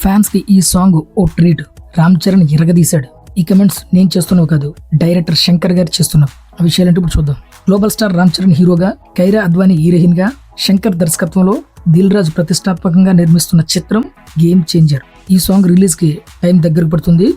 Fans కి ఈ song ఓ treat. Ram Charan ఇరగదీశాడు. ఈ కమెంట్స్ నేను చేస్తున్నావు కాదు, డైరెక్టర్ శంకర్ గారు చేస్తున్నావు. ఆ విషయాలంటే ఇప్పుడు చూద్దాం. గ్లోబల్ స్టార్ రామ్ చరణ్ హీరోగా, కైరా అద్వానీ హీరోయిన్ గా, శంకర్ దర్శకత్వంలో దిల్ రాజు ప్రతిష్టాత్మకంగా నిర్మిస్తున్న చిత్రం గేమ్ చేంజర్. ఈ సాంగ్ రిలీజ్ కి టైం దగ్గరకు పడుతుంది.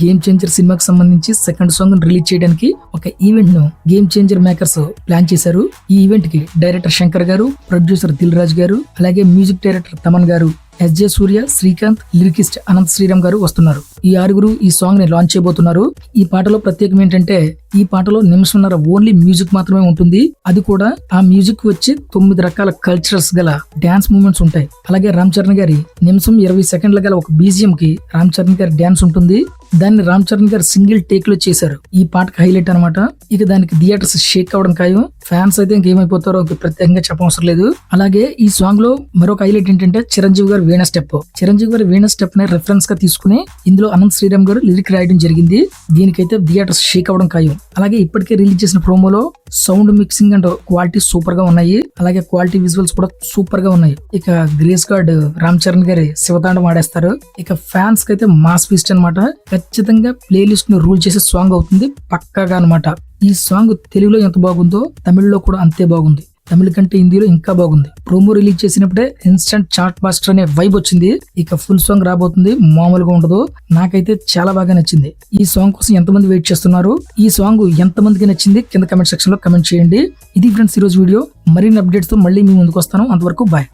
గేమ్ చేంజర్ సినిమాకి సంబంధించి సెకండ్ సాంగ్ రిలీజ్ చేయడానికి ఒక ఈవెంట్ ను గేమ్ చేంజర్ మేకర్స్ ప్లాన్ చేశారు. ఈ ఈవెంట్ కి డైరెక్టర్ శంకర్ గారు, ప్రొడ్యూసర్ దిల్ రాజు గారు, అలాగే మ్యూజిక్ డైరెక్టర్ తమన్ గారు, ఎస్జే సూర్య, శ్రీకాంత్, లిరికిస్ట్ అనంత్ శ్రీరామ్ గారు వస్తున్నారు. ఈ ఆరుగురు ఈ సాంగ్ ని లాంచ్ చేయబోతున్నారు. ఈ పాటలో ప్రత్యేకం ఏంటంటే, ఈ పాటలో నిమిషంన్నర ఓన్లీ మ్యూజిక్ మాత్రమే ఉంటుంది. అది కూడా ఆ మ్యూజిక్ వచ్చి 9 రకాల కల్చరల్స్ గల డాన్స్ మూవ్మెంట్స్ ఉంటాయి. అలాగే రామ్ చరణ్ గారి నిమిషం 20 సెకండ్ల గల ఒక బీజిఎం కి రామ్ చరణ్ గారి డాన్స్ ఉంటుంది. దాన్ని రామ్ చరణ్ గారు సింగిల్ టేక్ లో చేశారు. ఈ పాటకు హైలైట్ అనమాట. ఇక దానికి థియేటర్స్ షేక్ అవడం ఖాయం. ఫ్యాన్స్ అయితే ఇంకేమైపోతారో ప్రత్యేకంగా చెప్పవసరం లేదు. అలాగే ఈ సాంగ్ లో మరొక హైలైట్ ఏంటంటే చిరంజీవి గారు వీణ స్టెప్. చిరంజీవి గారి వీణ స్టెప్ ని రెఫరెన్స్ గా తీసుకుని ఇందులో అనంత్ శ్రీరామ్ గారు లిరిక్ రాయడం జరిగింది. దీనికైతే థియేటర్స్ షేక్ అవడం ఖాయం. అలాగే ఇప్పటికే రిలీజ్ చేసిన ప్రోమోలో sound mixing and quality super గా ఉన్నాయి. అలాగే క్వాలిటీ విజువల్స్ కూడా సూపర్ గా ఉన్నాయి. ఇక గ్రేస్ గార్డ్ రామ్ చరణ్ గారి శివతాండం ఆడేస్తారు. ఇక ఫ్యాన్స్ కి అయితే మాస్ ఫీస్ట్ అనమాట. ఖచ్చితంగా ప్లేలిస్ట్ ను రూల్ చేసే సాంగ్ అవుతుంది పక్కాగా అనమాట. ఈ సాంగ్ తెలుగులో ఎంత బాగుందో తమిళ్లో కూడా అంతే బాగుంది. తమిళ కంటే హిందీలో ఇంకా బాగుంది. ప్రోమో రిలీజ్ చేసినప్పుడే ఇన్స్టంట్ చార్ట్ బాస్టర్ అనే వైబ్ వచ్చింది. ఇక ఫుల్ సాంగ్ రాబోతుంది, మామూలుగా ఉండదు. నాకైతే చాలా బాగా నచ్చింది. ఈ సాంగ్ కోసం ఎంతమంది వెయిట్ చేస్తున్నారు, ఈ సాంగ్ ఎంతమందికి నచ్చింది కింద కమెంట్ సెక్షన్ లో కమెంట్ చేయండి. ఇది ఫ్రెండ్స్ ఈ రోజు వీడియో. మరిన్ని అప్డేట్స్ తో మళ్ళీ మీ ముందుకు వస్తాను. అంతవరకు బాయ్.